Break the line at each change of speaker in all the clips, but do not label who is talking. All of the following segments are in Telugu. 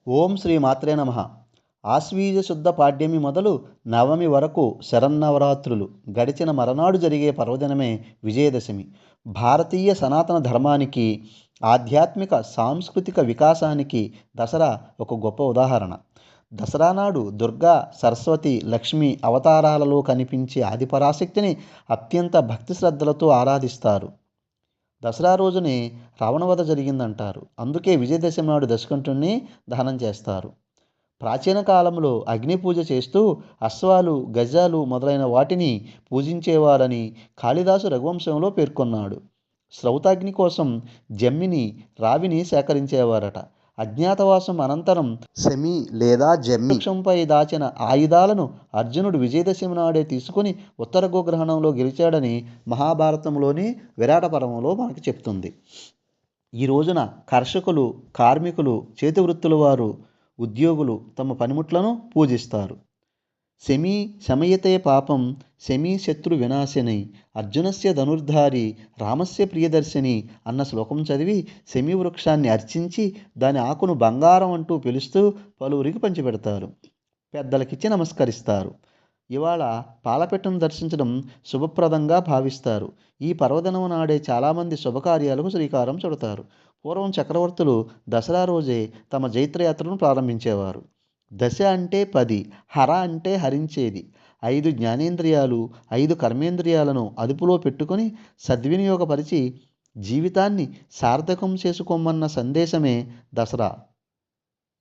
ఓం శ్రీ మాత్రే నమః. ఆశ్వీజ శుద్ధ పాడ్యమి మొదలు నవమి వరకు శరన్నవరాత్రులు గడిచిన మరనాడు జరిగే పర్వదినమే విజయదశమి. భారతీయ సనాతన ధర్మానికి, ఆధ్యాత్మిక సాంస్కృతిక వికాసానికి దసరా ఒక గొప్ప ఉదాహరణ. దసరా నాడు దుర్గా, సరస్వతి, లక్ష్మి అవతారాలలో కనిపించే ఆదిపరాశక్తిని అత్యంత భక్తి శ్రద్ధలతో ఆరాధిస్తారు. దసరా రోజునే రావణవధ జరిగిందంటారు. అందుకే విజయదశమి నాడు దశకంఠుణ్ణి దహనం చేస్తారు. ప్రాచీన కాలంలో అగ్ని పూజ చేస్తూ అశ్వాలు, గజాలు మొదలైన వాటిని పూజించేవారని కాళిదాసు రఘువంశంలో పేర్కొన్నాడు. శ్రౌతాగ్ని కోసం జమ్మిని, రావిని సేకరించేవారట. అజ్ఞాతవాసం అనంతరం శమి లేదా జమ్మి వృక్షంపై దాచిన ఆయుధాలను అర్జునుడు విజయదశమి నాడే తీసుకుని ఉత్తర గోగ్రహణంలో గెలిచాడని మహాభారతంలోని విరాట పర్వంలో మనకు చెప్తుంది. ఈ రోజున కర్షకులు, కార్మికులు, చేతివృత్తుల వారు, ఉద్యోగులు తమ పనిముట్లను పూజిస్తారు. శమీ శమయతే పాపం శమీ శత్రు వినాశిని అర్జునస్య ధనుర్ధారి రామస్య ప్రియదర్శిని అన్న శ్లోకం చదివి శమీ వృక్షాన్ని అర్చించి దాని ఆకును బంగారం అంటూ పిలుస్తూ పలువురికి పంచిపెడతారు. పెద్దలకిచ్చి నమస్కరిస్తారు. ఇవాళ పాలపెట్టను దర్శించడం శుభప్రదంగా భావిస్తారు. ఈ పర్వదినం నాడే చాలామంది శుభకార్యాలకు శ్రీకారం చుడతారు. పూర్వం చక్రవర్తులు దసరా రోజే తమ జైత్రయాత్రను ప్రారంభించేవారు. దశ అంటే 10, హర అంటే హరించేది. 5 జ్ఞానేంద్రియాలు, 5 కర్మేంద్రియాలను అదుపులో పెట్టుకొని సద్వినియోగపరిచి జీవితాన్ని సార్థకం చేసుకోమన్న సందేశమే దసరా.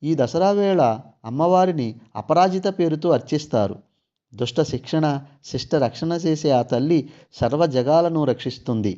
ఈ దసరా వేళ అమ్మవారిని అపరాజిత పేరుతో అర్చిస్తారు. దుష్ట శిక్షణ, శిష్ట రక్షణ చేసే ఆ తల్లి సర్వ జగాలను రక్షిస్తుంది.